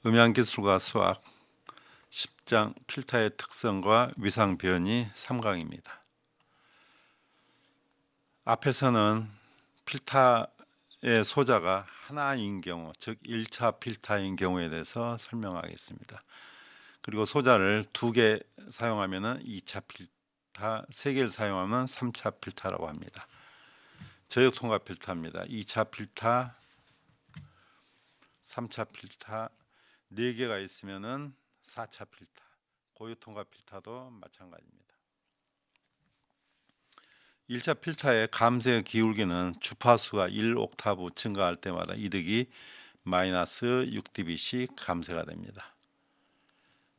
음향기술과 수학 10장 필터의 특성과 위상 변이 3강입니다. 앞에서는 필터의 소자가 하나인 경우, 즉 1차 필터인 경우에 대해서 설명하겠습니다. 그리고 소자를 2개 사용하면 2차 필터, 3개를 사용하면 3차 필터라고 합니다. 저역통합 필터입니다. 2차 필터, 3차 필터, 4개가 있으면 4차 필터, 고유통합 필터도 마찬가지입니다. 1차 필터의 감쇄 기울기는 주파수가 1옥타브 증가할 때마다 이득이 마이너스 6dB씩 감쇄가 됩니다.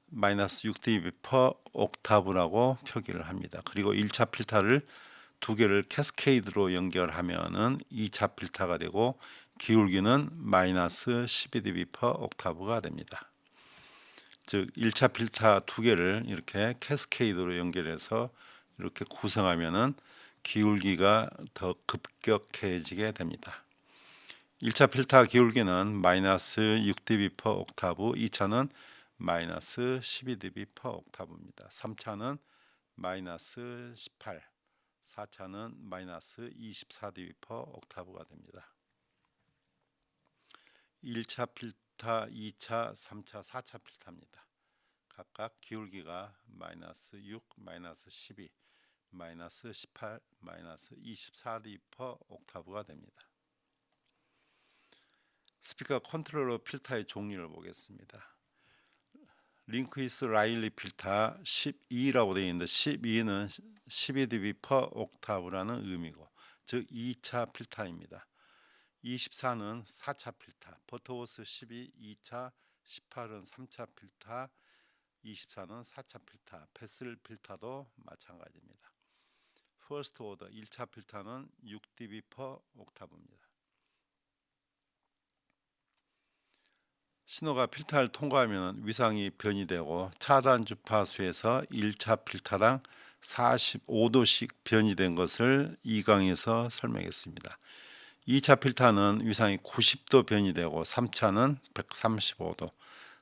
마이너스 6dB per 옥타브라고 표기를 합니다. 그리고 1차 필터를 2개를 캐스케이드로 연결하면은 2차 필터가 되고 기울기는 마이너스 12dB per 옥타브가 됩니다. 즉 1차 필터 2개를 이렇게 캐스케이드로 연결해서 이렇게 구성하면은 기울기가 더 급격해지게 됩니다. 1차 필터 기울기는 마이너스 6dB per 옥타브, 2차는 마이너스 12dB per 옥타브입니다. 3차는 마이너스 18, 4차는 마이너스 24dB per 옥타브가 됩니다. 1차 필터, 2차, 3차, 4차 필터입니다. 각각 기울기가 마이너스 6, 마이너스 12, 마이너스 18, 마이너스 24dB per 옥타브가 됩니다. 스피커 컨트롤러 필터의 종류를 보겠습니다. 링크위스 라일리 필터 12라고 되어 있는데 12는 12dB per 옥타브라는 의미고, 즉 2차 필터입니다. 24는 4차 필터, 버터워스 12 2차, 18은 3차 필터, 24는 4차 필터, 패슬 필터도 마찬가지입니다. 퍼스트 오더 1차 필터는 6dB per 옥타브입니다. 신호가 필터를 통과하면 위상이 변이되고 차단 주파수에서 1차 필터당 45도씩 변이된 것을 2강에서 설명했습니다. 2차 필터는 위상이 90도 변이되고 3차는 135도,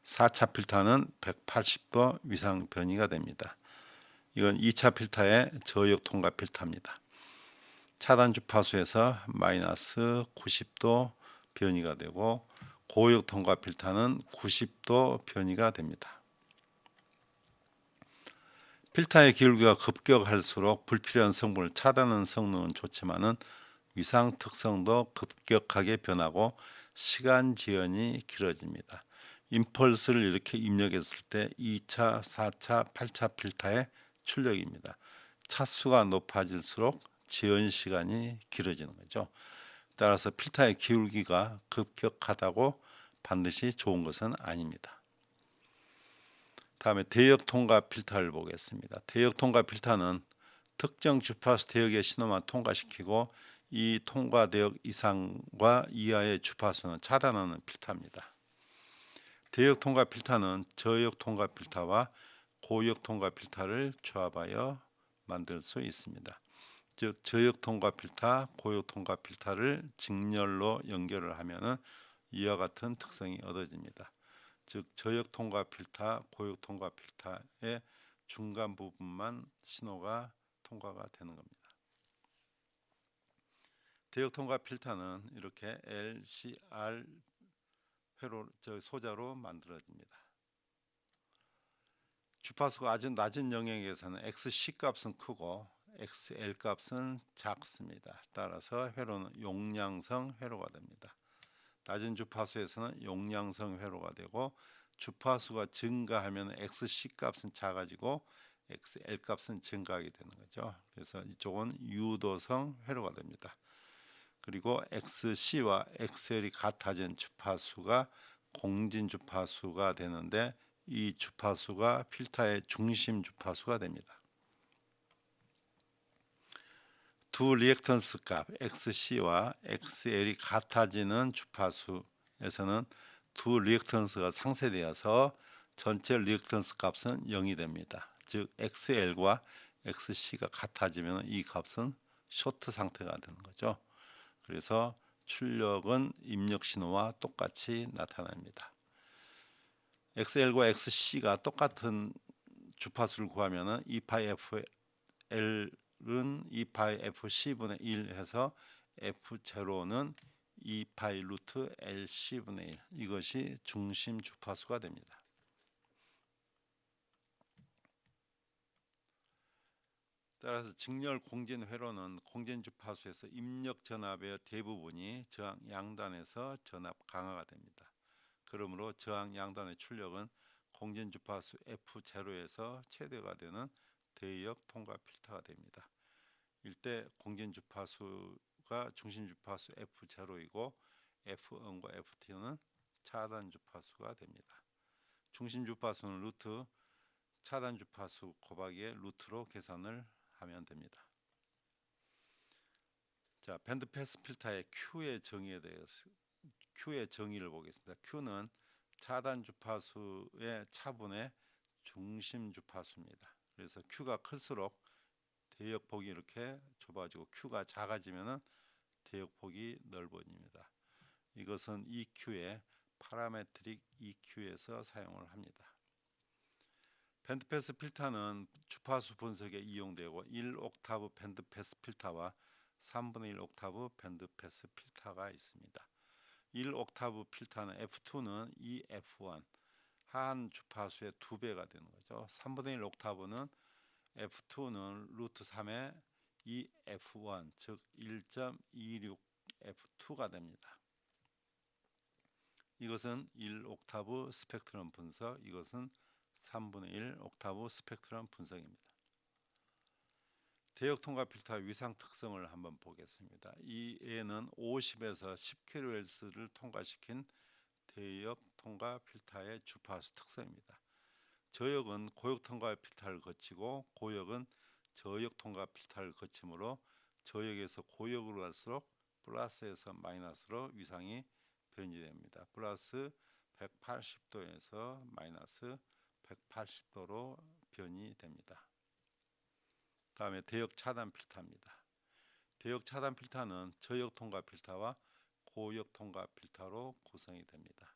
4차 필터는 180도 위상 변이가 됩니다. 이건 2차 필터의 저역 통과 필터입니다. 차단 주파수에서 마이너스 90도 변이가 되고 고역 통과 필터는 90도 변이가 됩니다. 필터의 기울기가 급격할수록 불필요한 성분을 차단하는 성능은 좋지만은 위상 특성도 급격하게 변하고 시간 지연이 길어집니다. 임펄스를 이렇게 입력했을 때 2차, 4차, 8차 필터의 출력입니다. 차수가 높아질수록 지연 시간이 길어지는 거죠. 따라서 필터의 기울기가 급격하다고 반드시 좋은 것은 아닙니다. 다음에 대역 통과 필터를 보겠습니다. 대역 통과 필터는 특정 주파수 대역의 신호만 통과시키고 이 통과 대역 이상과 이하의 주파수는 차단하는 필터입니다. 대역 통과 필터는 저역 통과 필터와 고역 통과 필터를 조합하여 만들 수 있습니다. 즉 저역 통과 필터, 고역 통과 필터를 직렬로 연결을 하면은 이와 같은 특성이 얻어집니다. 즉 저역 통과 필터, 고역 통과 필터의 중간 부분만 신호가 통과가 되는 겁니다. 대역 통과 필터는 이렇게 LCR 회로 소자로 만들어집니다. 주파수가 아주 낮은 영역에서는 XC 값은 크고 XL 값은 작습니다. 따라서 회로는 용량성 회로가 됩니다. 낮은 주파수에서는 용량성 회로가 되고 주파수가 증가하면 XC 값은 작아지고 XL 값은 증가하게 되는 거죠. 그래서 이쪽은 유도성 회로가 됩니다. 그리고 XC와 XL이 같아진 주파수가 공진 주파수가 되는데 이 주파수가 필터의 중심 주파수가 됩니다. 두 리액턴스 값 XC와 XL이 같아지는 주파수에서는 두 리액턴스가 상쇄되어서 전체 리액턴스 값은 0이 됩니다. 즉 XL과 XC가 같아지면 이 값은 쇼트 상태가 되는 거죠. 그래서 출력은 입력 신호와 똑같이 나타납니다. XL과 XC가 똑같은 주파수를 구하면은 2파이 FL은 2파이 FC분의 1 해서 F0는 2파이 루트 LC분의 1 이것이 중심 주파수가 됩니다. 따라서 직렬 공진 회로는 공진 주파수에서 입력 전압의 대부분이 저항 양단에서 전압 강화가 됩니다. 그러므로 저항 양단의 출력은 공진 주파수 F0에서 최대가 되는 대역 통과 필터가 됩니다. 이때 공진 주파수가 중심 주파수 F0이고 F1과 F2는 차단 주파수가 됩니다. 중심 주파수는 루트, 차단 주파수 곱하기의 루트로 계산을 하면 됩니다. 자, 밴드 패스 필터의 Q의 정의에 대해서 Q의 정의를 보겠습니다. Q는 차단 주파수의 차분의 중심 주파수입니다. 그래서 Q가 클수록 대역폭이 이렇게 좁아지고 Q가 작아지면은 대역폭이 넓어집니다. 이것은 EQ의 파라메트릭 EQ에서 사용을 합니다. 밴드패스 필터는 주파수 분석에 이용되고 1옥타브 밴드패스 필터와 3분의 1 옥타브 밴드패스 필터가 있습니다. 1옥타브 필터는 F2는 EF1 하한 주파수의 2배가 되는 거죠. 3분의 1 옥타브는 F2는 루트 3의 EF1 즉 1.26 F2가 됩니다. 이것은 1옥타브 스펙트럼 분석, 이것은 3분의 1 옥타브 스펙트럼 분석입니다. 대역 통과 필터 위상 특성을 한번 보겠습니다. 이 애는 50에서 10kHz를 통과시킨 대역 통과 필터의 주파수 특성입니다. 저역은 고역 통과 필터를 거치고 고역은 저역 통과 필터를 거치므로 저역에서 고역으로 갈수록 플러스에서 마이너스로 위상이 변이됩니다. 플러스 180도에서 마이너스 180도로 변이됩니다. 다음에 대역 차단 필터입니다. 대역 차단 필터는 저역 통과 필터와 고역 통과 필터로 구성이 됩니다.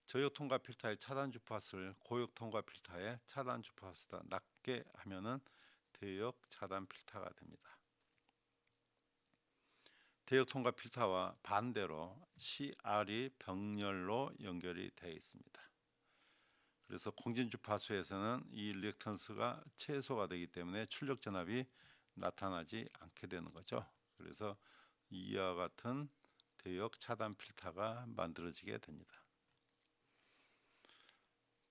저역 통과 필터의 차단 주파수를 고역 통과 필터의 차단 주파수보다 낮게 하면은 대역 차단 필터가 됩니다. 대역 통과 필터와 반대로 CR이 병렬로 연결이 되어 있습니다. 그래서 공진 주파수에서는 이 리액턴스가 최소가 되기 때문에 출력 전압이 나타나지 않게 되는 거죠. 그래서 이와 같은 대역 차단 필터가 만들어지게 됩니다.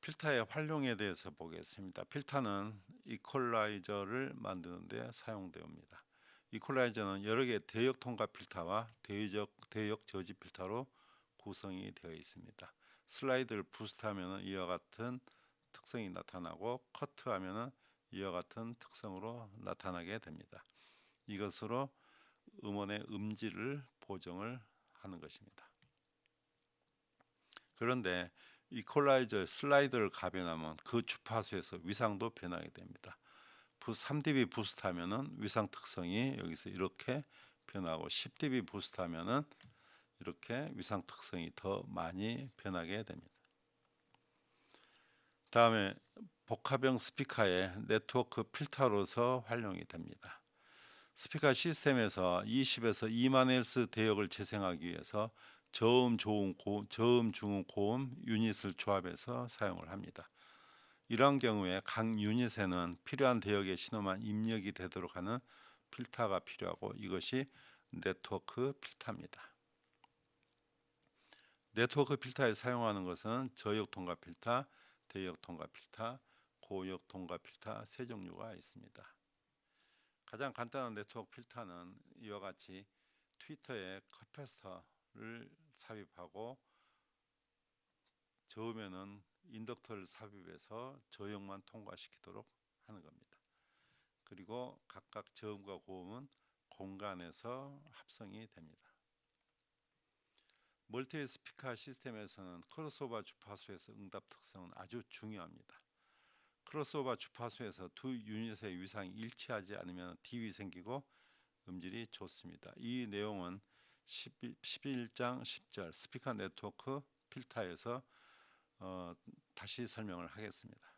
필터의 활용에 대해서 보겠습니다. 필터는 이퀄라이저를 만드는 데 사용됩니다. 이퀄라이저는 여러 개의 대역 통과 필터와 대역 저지 필터로 구성이 되어 있습니다. 슬라이드를 부스트하면 이와 같은 특성이 나타나고 커트하면 이와 같은 특성으로 나타나게 됩니다. 이것으로 음원의 음질을 보정을 하는 것입니다. 그런데 이퀄라이저 슬라이드를 가변하면 그 주파수에서 위상도 변하게 됩니다. 3dB 부스트 하면은 위상 특성이 여기서 이렇게 변하고 10dB 부스트 하면은 이렇게 위상 특성이 더 많이 변하게 됩니다. 다음에 복합형 스피커의 네트워크 필터로서 활용이 됩니다. 스피커 시스템에서 20에서 2만 헬스 대역을 재생하기 위해서 저음, 중음, 고음 유닛을 조합해서 사용을 합니다. 이러한 경우에 각 유닛에는 필요한 대역의 신호만 입력이 되도록 하는 필터가 필요하고 이것이 네트워크 필터입니다. 네트워크 필터에 사용하는 것은 저역 통과 필터, 대역 통과 필터, 고역 통과 필터 세 종류가 있습니다. 가장 간단한 네트워크 필터는 이와 같이 트위터에 커패시터를 삽입하고 저으면은 인덕터를 삽입해서 저역만 통과시키도록 하는 겁니다. 그리고 각각 저음과 고음은 공간에서 합성이 됩니다. 멀티 스피커 시스템에서는 크로스오버 주파수에서 응답 특성은 아주 중요합니다. 크로스오버 주파수에서 두 유닛의 위상이 일치하지 않으면 딥이 생기고 음질이 좋습니다. 이 내용은 11장 10절 스피커 네트워크 필터에서 다시 설명을 하겠습니다.